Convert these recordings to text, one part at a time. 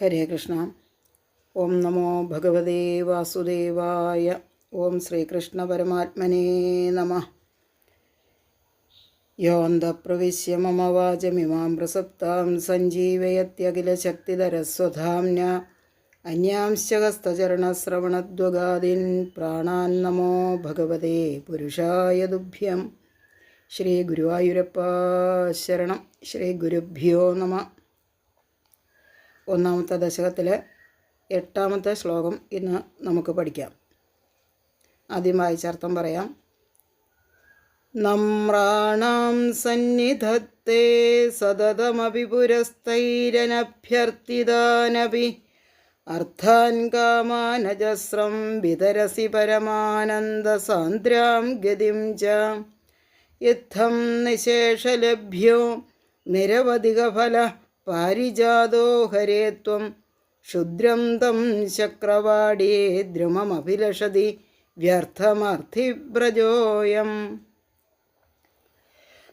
ഹരേ കൃഷ്ണ. ഓം നമോ ഭഗവതേ വാസുദേവായ. ഓം ശ്രീകൃഷ്ണ പരമാത്മനേ നമഃ. യോऽന്തഃപ്രവിശ്യ മമ വാചമിമാം പ്രസപ്താം സഞ്ജീവയത്യഖിലശക്തിധരസ്വധാംന അന്യാംശ്ച ഹസ്തചരണശ്രവണദ്വഗാദീൻ പ്രാണാൻ നമോ ഭഗവതേ പുരുഷായ തുഭ്യം. ശ്രീ ഗുരുവായൂരപ്പ ശരണം. ശ്രീ ഗുരുഭ്യോ നമഃ. ഒന്നാമത്തെ ദശകത്തിലെ 8ാമത്തെ ശ്ലോകം ഇന്ന് നമുക്ക് പഠിക്കാം. ആദ്യം വായിച്ചർത്ഥം പറയാം. നമ്രാണാം സന്നിധത്തെ സതതമപി പുരസ്തൈരനഭ്യർത്ഥിതാനപി അർത്ഥാൻ കാമാനജസ്രം വിതരസി പരമാനന്ദസാന്ദ്രാം ഗതിം ച യിത്തം നിശേഷലഭ്യോ നിരവധികഫല പാരിജാതോ ഹരേ ത്വം ക്ഷുദ്രം തം ശക്രവാടേ ദ്രുമമഭിലഷതി വ്യർത്ഥമർത്ഥിവ്രജോയം.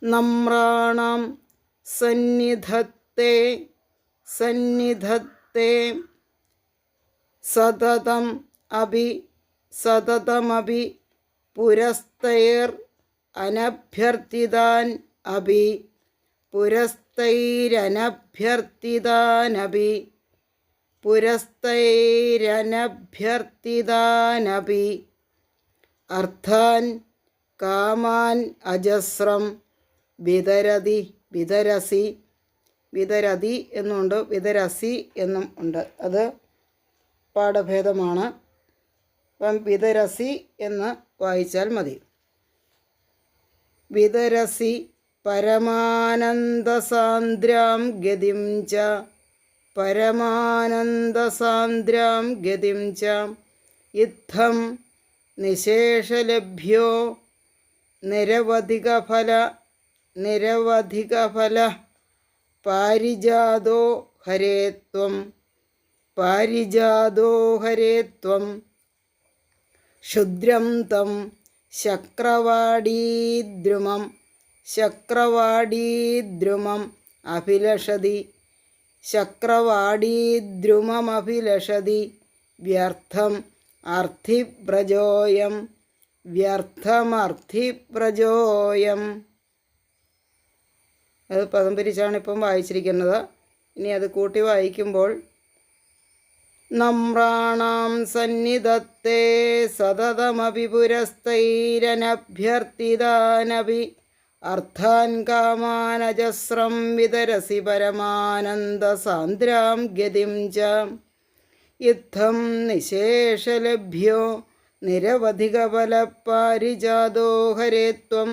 നമ്രാണാം സന്നിധത്തെ സതതമപി പുരസ്തൈർ അനഭ്യർത്ഥിതാൻ അപി പുരസ്തൈരനഭ്യർത്ഥിതാനപി അർത്ഥാൻ കാമാൻ അജസ്രം വിതരതി എന്നുണ്ട്, വിതരസി എന്നും ഉണ്ട്. അത് പാഠഭേദമാണ്. അപ്പം വിതരസി എന്ന് വായിച്ചാൽ മതി. വിതരസി പരമാനന്ദസാന്ദ്രാം ഗതിം ച ഇത്തം നിശേഷലഭ്യോ നിരവധികഫല പാരിജാതോ ഹരേ ത്വം ക്ഷുദ്രം തം ശക്രവാടീദ്രുമം അഭിലഷതി വ്യർത്ഥം അർത്ഥിവ്രജോയം. അത് പദം പിരിച്ചാണ് ഇപ്പം വായിച്ചിരിക്കുന്നത്. ഇനി അത് കൂട്ടി വായിക്കുമ്പോൾ നമ്രാണാം സന്നിധത്തെ സതതമപി പുരസ്തൈരനഭ്യർത്ഥിതാനപി അർത്ഥാൻ കാമാനജസ്രം വിതരസി പരമാനന്ദസാന്ദ്രാം ഗതിം ച യിത്തം നിശേഷലഭ്യോ നിരവധികഫലപാരിജാതോ ഹരേ ത്വം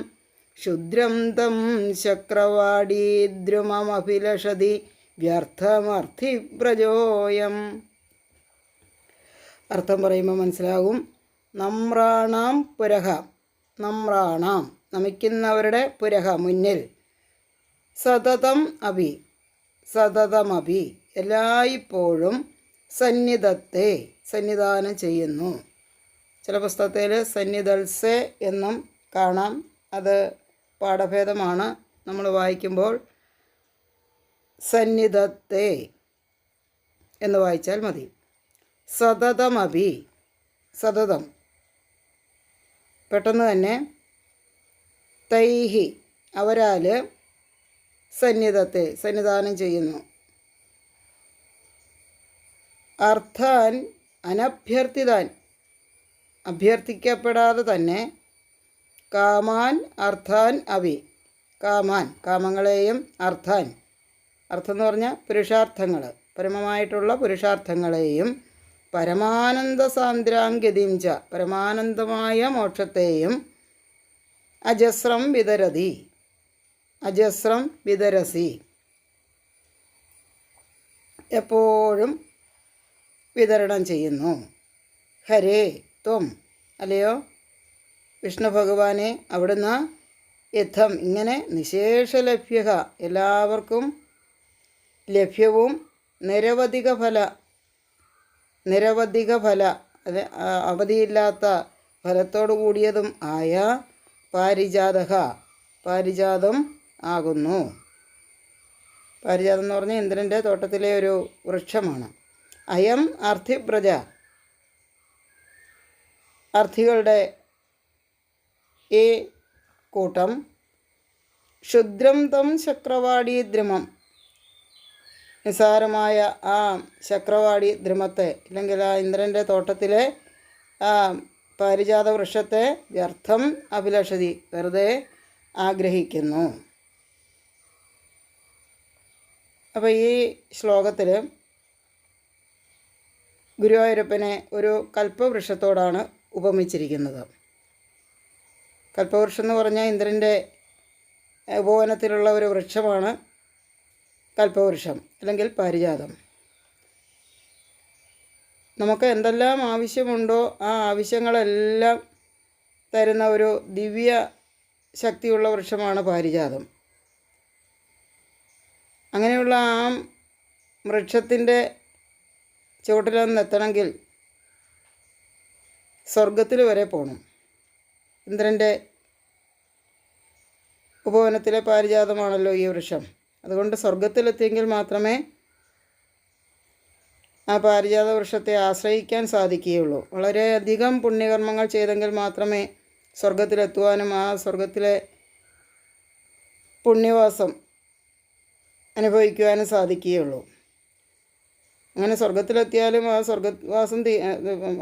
ക്ഷുദ്രം തം ശക്രവാടീദ്രുമമഭിലഷതി വ്യർത്ഥമർത്ഥിവ്രജോയം. അർത്ഥം പറയുമ്പോൾ മനസ്സിലാകും. നമ്രാണാം പുരഹ, നമ്രാണാം നമിക്കുന്നവരുടെ പുരഹ മുന്നിൽ, സതതമപി എല്ലായ്പ്പോഴും, സന്നിധത്തെ സന്നിധാനം ചെയ്യുന്നു. ചില പുസ്തകത്തിൽ സന്നിധൽസെ എന്നും കാണാം. അത് പാഠഭേദമാണ്. നമ്മൾ വായിക്കുമ്പോൾ സന്നിധത്തെ എന്ന് വായിച്ചാൽ മതി. സതതമപി, സതതം പെട്ടെന്ന് തന്നെ, തൈഹി അവരാൽ, സന്നിധത്തെ സന്നിധാനം ചെയ്യുന്നു. അർത്ഥാൻ അനഭ്യർത്ഥിതാൻ അഭ്യർത്ഥിക്കപ്പെടാതെ തന്നെ, കാമാൻ അർത്ഥാൻ അപി കാമങ്ങളെയും അർത്ഥം എന്ന് പറഞ്ഞാൽ പുരുഷാർത്ഥങ്ങൾ, പരമമായിട്ടുള്ള പുരുഷാർത്ഥങ്ങളെയും പരമാനന്ദസാന്ദ്രാംഗതിം ച പരമാനന്ദമായ മോക്ഷത്തെയും അജസ്രം വിതരസി എപ്പോഴും വിതരണം ചെയ്യുന്നു. ഹരേ ത്വം അല്ലയോ വിഷ്ണു ഭഗവാനെ, അവിടുന്ന് യഥം ഇങ്ങനെ നിശേഷലഭ്യ എല്ലാവർക്കും ലഭ്യവും നിരവധിക ഫല അത് അവധിയില്ലാത്ത ഫലത്തോടു കൂടിയതും ആയ പാരിജാതം ആകുന്നു. പാരിജാതം എന്ന് പറഞ്ഞാൽ ഇന്ദ്രൻ്റെ തോട്ടത്തിലെ ഒരു വൃക്ഷമാണ്. അയം അർത്ഥിപ്രജ, അർത്ഥികളുടെ ഈ കൂട്ടം, ക്ഷുദ്രം തം ചക്രവാടി ദ്രുമം, നിസാരമായ ആ ചക്രവാടി ദ്രുമത്തെ അല്ലെങ്കിൽ ആ ഇന്ദ്രൻ്റെ തോട്ടത്തിലെ ആ പാരിജാത വൃക്ഷത്തെ വ്യർത്ഥം അഭിലഷതി, വെറുതെ ആഗ്രഹിക്കുന്നു. അപ്പോൾ ഈ ശ്ലോകത്തിൽ ഗുരുവായൂരപ്പനെ ഒരു കൽപ്പവൃക്ഷത്തോടാണ് ഉപമിച്ചിരിക്കുന്നത്. കൽപ്പവൃക്ഷം എന്ന് പറഞ്ഞാൽ ഇന്ദ്രൻ്റെ ഉപവനത്തിലുള്ള ഒരു വൃക്ഷമാണ് കൽപ്പവൃക്ഷം അല്ലെങ്കിൽ പാരിജാതം. നമുക്ക് എന്തെല്ലാം ആവശ്യമുണ്ടോ ആ ആവശ്യങ്ങളെല്ലാം തരുന്ന ഒരു ദിവ്യ ശക്തിയുള്ള വൃക്ഷമാണ് പാരിജാതം. അങ്ങനെയുള്ള ആ വൃക്ഷത്തിൻ്റെ ചുവട്ടിലൊന്നെത്തണമെങ്കിൽ സ്വർഗത്തിൽ വരെ പോകണം. ഇന്ദ്രൻ്റെ ഉപവനത്തിലെ പാരിജാതമാണല്ലോ ഈ വൃക്ഷം. അതുകൊണ്ട് സ്വർഗത്തിലെത്തിയെങ്കിൽ മാത്രമേ ആ പാരിജാത വൃക്ഷത്തെ ആശ്രയിക്കാൻ സാധിക്കുകയുള്ളൂ. വളരെയധികം പുണ്യകർമ്മങ്ങൾ ചെയ്തെങ്കിൽ മാത്രമേ സ്വർഗത്തിലെത്തുവാനും ആ സ്വർഗത്തിലെ പുണ്യവാസം അനുഭവിക്കുവാനും സാധിക്കുകയുള്ളൂ. അങ്ങനെ സ്വർഗത്തിലെത്തിയാലും ആ സ്വർഗവാസം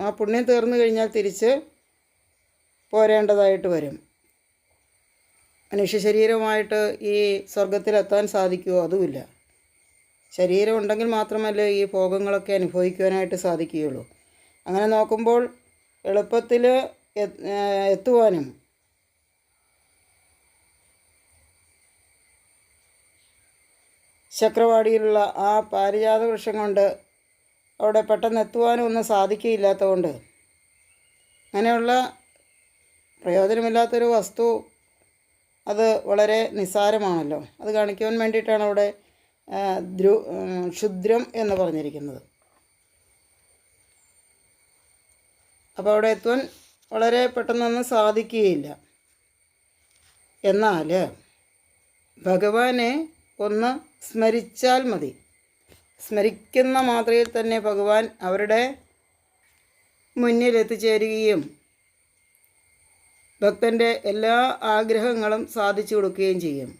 ആ പുണ്യം തീർന്നു കഴിഞ്ഞാൽ തിരിച്ച് പോരേണ്ടതായിട്ട് വരും. മനുഷ്യ ശരീരവുമായിട്ട് ഈ സ്വർഗത്തിലെത്താൻ സാധിക്കുമോ? അതുമില്ല. ശരീരം ഉണ്ടെങ്കിൽ മാത്രമല്ലേ ഈ ഭോഗങ്ങളൊക്കെ അനുഭവിക്കുവാനായിട്ട് സാധിക്കുകയുള്ളൂ. അങ്ങനെ നോക്കുമ്പോൾ എളുപ്പത്തിൽ എത്തുവാനും ചക്രവാടിയിലുള്ള ആ പാരിജാത വൃക്ഷം കൊണ്ട് അവിടെ പെട്ടെന്ന് എത്തുവാനും ഒന്നും സാധിക്കുകയില്ലാത്തതുകൊണ്ട് അങ്ങനെയുള്ള പ്രയോജനമില്ലാത്തൊരു വസ്തു അത് വളരെ നിസ്സാരമാണല്ലോ. അത് കാണിക്കുവാൻ വേണ്ടിയിട്ടാണ് അവിടെ ക്ഷുദ്രം എന്ന് പറഞ്ഞിരിക്കുന്നത്. അപ്പോൾ അവിടെ എത്തുവാൻ വളരെ പെട്ടെന്നൊന്നും സാധിക്കുകയില്ല. എന്നാൽ ഭഗവാനെ ഒന്ന് സ്മരിച്ചാൽ മതി. സ്മരിക്കുന്ന മാത്രയിൽ തന്നെ ഭഗവാൻ അവരുടെ മുന്നിൽ എത്തിച്ചേരുകയും ഭക്തൻ്റെ എല്ലാ ആഗ്രഹങ്ങളും സാധിച്ചു കൊടുക്കുകയും ചെയ്യും.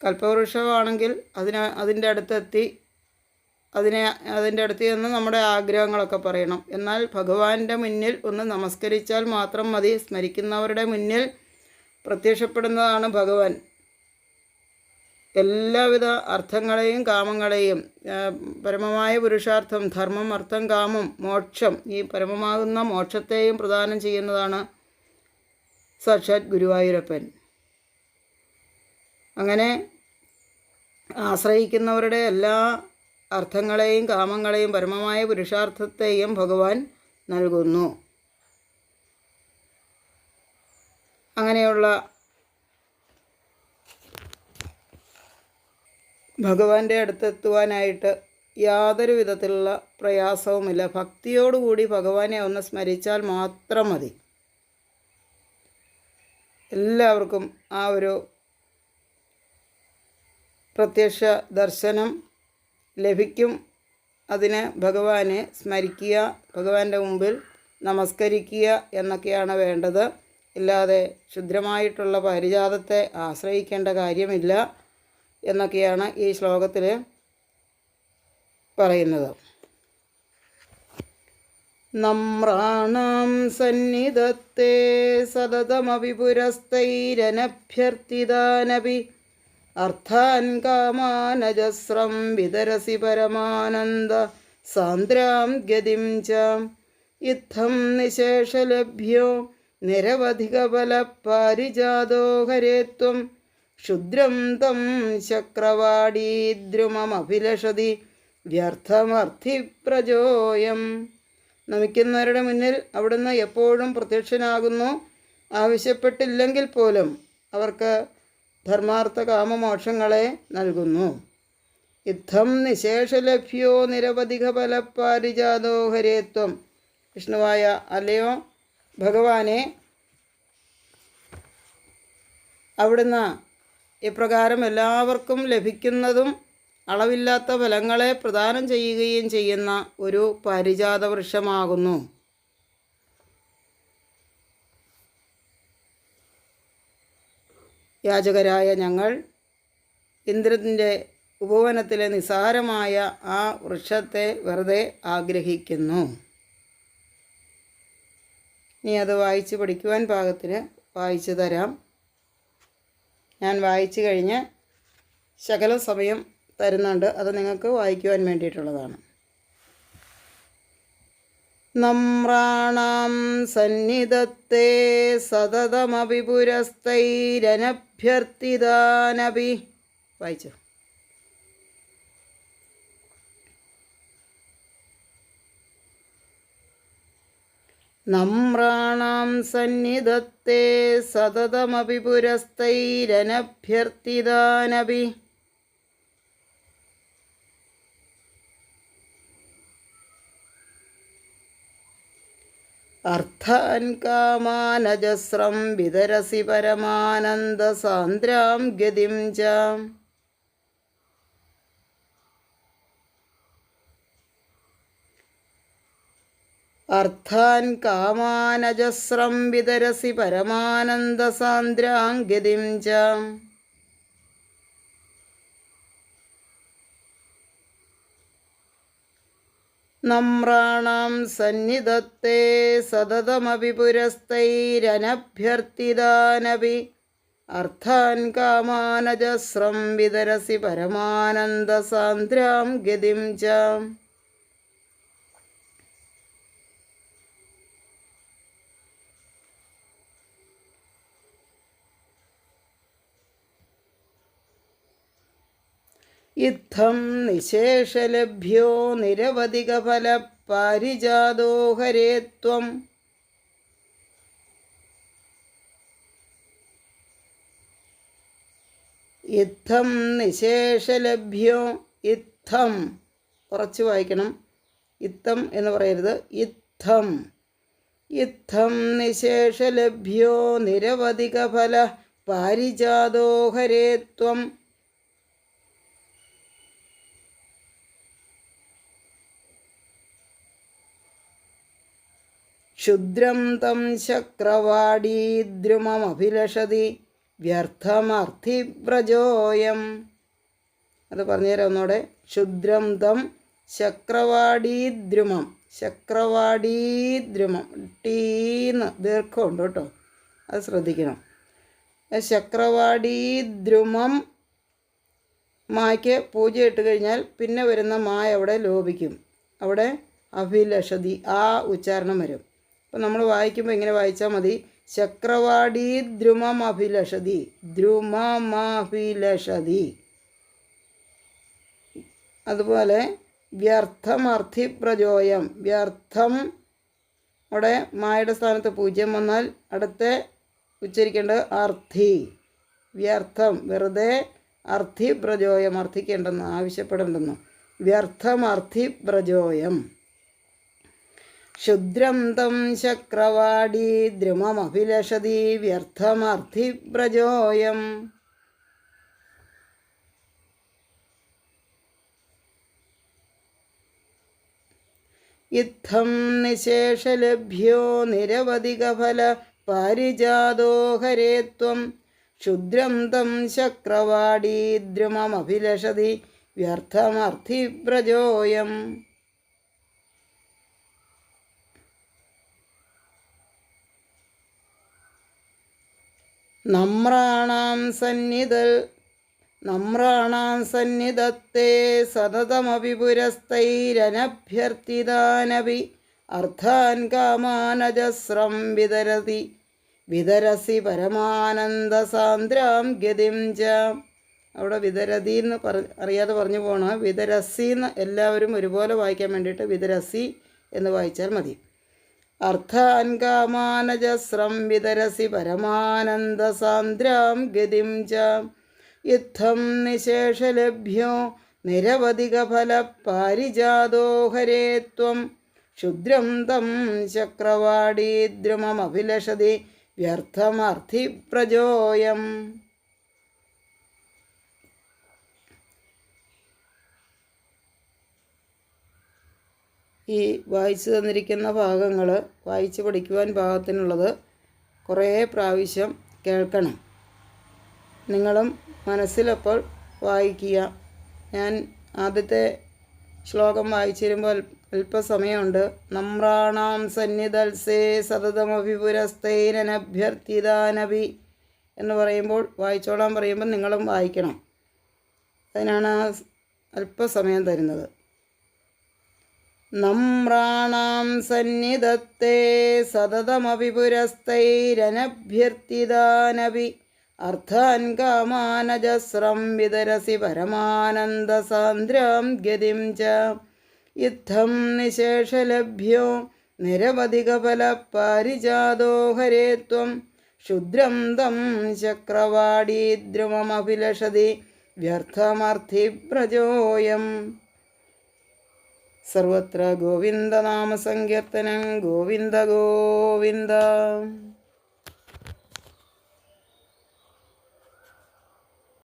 കൽപ്പവൃക്ഷമാണെങ്കിൽ അതിൻ്റെ അടുത്തെത്തി അതിൻ്റെ അടുത്ത് ചെന്ന് നമ്മുടെ ആഗ്രഹങ്ങളൊക്കെ പറയണം. എന്നാൽ ഭഗവാന്റെ മുന്നിൽ ഒന്ന് നമസ്കരിച്ചാൽ മാത്രം മതി. സ്മരിക്കുന്നവരുടെ മുന്നിൽ പ്രത്യക്ഷപ്പെടുന്നതാണ് ഭഗവാൻ. എല്ലാവിധ അർത്ഥങ്ങളെയും കാമങ്ങളെയും, പരമമായ പുരുഷാർത്ഥം, ധർമ്മം, അർത്ഥം, കാമം, മോക്ഷം, ഈ പരമമാകുന്ന മോക്ഷത്തെയും പ്രദാനം ചെയ്യുന്നതാണ് സാക്ഷാത് ഗുരുവായൂരപ്പൻ. അങ്ങനെ ആശ്രയിക്കുന്നവരുടെ എല്ലാ അർത്ഥങ്ങളെയും കാമങ്ങളെയും പരമമായ പുരുഷാർത്ഥത്തെയും ഭഗവാൻ നൽകുന്നു. അങ്ങനെയുള്ള ഭഗവാന്റെ അടുത്തെത്തുവാനായിട്ട് യാതൊരു വിധത്തിലുള്ള പ്രയാസവുമില്ല. ഭക്തിയോടുകൂടി ഭഗവാനെ ഒന്ന് സ്മരിച്ചാൽ മാത്രം മതി. എല്ലാവർക്കും ആ ഒരു പ്രത്യക്ഷ ദർശനം ലഭിക്കും. അതിന് ഭഗവാനെ സ്മരിക്കുക, ഭഗവാന്റെ മുമ്പിൽ നമസ്കരിക്കുക എന്നൊക്കെയാണ് വേണ്ടത്. ഇല്ലാതെ ക്ഷുദ്രമായിട്ടുള്ള പാരിജാതത്തെ ആശ്രയിക്കേണ്ട കാര്യമില്ല എന്നൊക്കെയാണ് ഈ ശ്ലോകത്തിൽ പറയുന്നത്. നമ്രാണാം സന്നിധത്തെ സതതമപി പുരസ്തൈരനഭ്യർത്ഥിതാനപി അർത്ഥാൻ കാമാനജസ്രം വിതരസി പരമാനന്ദ സാന്ദ്രാം ഗതിം ച ഇത്തം നിശേഷലഭ്യോ നിരവധികബലപാരിജാതോ ഹരേത്വം ക്ഷുദ്രം തം ചക്രവാടീദ്രുമമഭിലഷതി വ്യർത്ഥമർത്ഥിപ്രജോയം. നമിക്കുന്നവരുടെ മുന്നിൽ അവിടുന്ന് എപ്പോഴും പ്രത്യക്ഷനാകുന്നു. ആവശ്യപ്പെട്ടില്ലെങ്കിൽ പോലും അവർക്ക് ധർമാർത്ഥ കാമമോക്ഷങ്ങളെ നൽകുന്നു. ഇത്തം നിശേഷലഭ്യോ നിരവധിക ഫലപാരിജാതോ ഹരേത്വം. വിഷ്ണുവായ അല്ലയോ ഭഗവാനെ, അവിടുന്ന് ഇപ്രകാരം എല്ലാവർക്കും ലഭിക്കുന്നതും അളവില്ലാത്ത ഫലങ്ങളെ പ്രദാനം ചെയ്യുകയും ചെയ്യുന്ന ഒരു പാരിജാത വൃക്ഷമാകുന്നു. യാചകരായ ഞങ്ങൾ ഇന്ദ്രൻ്റെ ഉപവനത്തിലെ നിസാരമായ ആ വൃക്ഷത്തെ വെറുതെ ആഗ്രഹിക്കുന്നു. ഇനി അത് വായിച്ച് പഠിക്കുവാൻ പാകത്തിന് വായിച്ചു തരാം. ഞാൻ വായിച്ചു കഴിഞ്ഞ് ശകലം സമയം തരുന്നുണ്ട്, അത് നിങ്ങൾക്ക് വായിക്കുവാൻ വേണ്ടിയിട്ടുള്ളതാണ്. നമ്രാണാം സന്നിധത്തെ സതതമപി പുരസ്തൈരനഭ്യർത്ഥിതാനപി. വായിച്ചു. നമ്രാണാം സന്നിധത്തെ സതതമപി പുരസ്തൈരനഭ്യർത്ഥിതാനപി. അർത്ഥാൻ കാമാനജസ്രം വിതരസി പരമാനന്ദസാന്ദ്രാം ഗതിം ച. അർത്ഥാൻ കാമാനജസ്രം വിതരസി പരമാനന്ദസാന്ദ്രാം ഗതിം ച. നമ്രാണാം സന്നിധത്തെ സതതമപി പുരസ്തൈരനഭ്യർത്ഥിതാനപി. അർത്ഥാൻ കാമാനജസ്രം വിതരസി പരമാനന്ദസാന്ദ്രാം ഗതിം ച. ഇത്തം നിശേഷലഭ്യോ നിരവധികഫല പാരിജാതോ ഹരേ ത്വം. ഇത്തം നിശേഷലഭ്യോ. ഇത്തം കുറച്ച് വായിക്കണം, ഇത്തം എന്ന് പറയരുത്. ഇത്തം. ഇത്തം നിശേഷലഭ്യോ നിരവധികഫല പാരിജാതോ ഹരേ ത്വം. ക്ഷുദ്രം തം ശക്രവാടീദ്രുമമഭിലഷതി വ്യർത്ഥമർത്ഥിവ്രജോയം. അത് പറഞ്ഞുതരാം ഒന്നുകൂടെ. ക്ഷുദ്രം തം ശക്രവാടീദ്രുമം. ശക്രവാടീദ്രുമം ടീന്ന് ദീർഘമുണ്ട് കേട്ടോ, അത് ശ്രദ്ധിക്കണം. ശക്രവാടീദ്രുമം മായ്ക്ക് പൂജ ഇട്ട് കഴിഞ്ഞാൽ പിന്നെ വരുന്ന മായ അവിടെ ലോപിക്കും. അവിടെ അഭിലഷതി ആ ഉച്ചാരണം വരും. അപ്പം നമ്മൾ വായിക്കുമ്പോൾ ഇങ്ങനെ വായിച്ചാൽ മതി. ചക്രവാടീ ദ്രുമമഭിലഷതി. ദ്രുമമഭിലഷതി. അതുപോലെ വ്യർത്ഥമർത്ഥിപ്രജോയം. വ്യർത്ഥം അവിടെ മായുടെ സ്ഥാനത്ത് പൂജ്യം വന്നാൽ അടുത്ത ഉച്ചരിക്കേണ്ടത് അർത്ഥി. വ്യർത്ഥം വെറുതെ, അർത്ഥിപ്രജോയം അർത്ഥിക്കേണ്ടെന്ന് ആവശ്യപ്പെടേണ്ടെന്ന്. വ്യർത്ഥമർത്ഥിപ്രജോയം. ക്ഷുദ്രം തം ശക്രവാടീ ദ്രുമമഭിലഷതി വ്യർത്ഥമർത്ഥിപ്രജോയം. ഇത്തം നിശേഷലഭ്യോ നിരവധികഫല പാരിജാതോ ഹരേ ത്വം. ക്ഷുദ്രം തം ശക്രവാടീ ദ്രുമമഭിലഷതി വ്യർത്ഥമർത്ഥിപ്രജോയം. നമ്രാണാം സന്നിധത്തെ സതതമപി പുരസ്തൈരനഭ്യർത്ഥിതാനപി. അർത്ഥാൻ കാമാനജസ്രം വിതരസി പരമാനന്ദസാന്ദ്രാം ഗതിം ച. അവിടെ വിതരതി എന്ന് അറിയാതെ പറഞ്ഞു പോകണം. വിതരസി എന്ന് എല്ലാവരും ഒരുപോലെ വായിക്കാൻ വേണ്ടിയിട്ട് വിതരസി എന്ന് വായിച്ചാൽ മതി. അർത്ഥാൻ കാമാനജസ്രം വിതരസി പരമാനന്ദസാന്ദ്രാം ഗതിം ച. ഇത്തം നിശേഷലഭ്യോ നിരവധികഫല പാരിജാതോ ഹരേ ത്വം. ക്ഷുദ്രം തം ശക്രവാടീ ദ്രുമമഭിലഷതി വ്യർത്ഥമർത്ഥിപ്രജോയം. ഈ വായിച്ചു തന്നിരിക്കുന്ന ഭാഗങ്ങൾ വായിച്ച് പഠിക്കുവാൻ പാകത്തിനുള്ളത് കുറേ പ്രാവശ്യം കേൾക്കണം. നിങ്ങളും മനസ്സിലപ്പോൾ വായിക്കുക. ഞാൻ ആദ്യത്തെ ശ്ലോകം വായിച്ചു തരുമ്പോൾ അല്പസമയമുണ്ട്. നമ്രാണാം സന്നിധൽസേ സതതമഭിപുരസ്തൈരനഭ്യർത്ഥിതാനഭി എന്ന് പറയുമ്പോൾ വായിച്ചോളാൻ പറയുമ്പോൾ നിങ്ങളും വായിക്കണം. അതിനാണ് ആ അല്പസമയം തരുന്നത്. നമ്രാണാം സന്നിധത്തെ സതതമഭിപുരസ്തൈരനഭ്യർത്ഥിതാനഭി അർത്ഥാൻ കാമാനജസ്രം വിതരസി പരമാനന്ദസാന്ദ്രാം ഗതിം ച യുദ്ധം നിശേഷലഭ്യോ നിരവധികഫലപാരിജാതോ ഹരേ ത്വം ക്ഷുദ്രം തം ചക്രവാടീദ്രുമമഭിലഷതി വ്യർത്ഥമർത്ഥിഭ്രജോയം. സർവത്ര ഗോവിന്ദനാമസങ്കീർത്തനം. ഗോവിന്ദ ഗോവിന്ദ.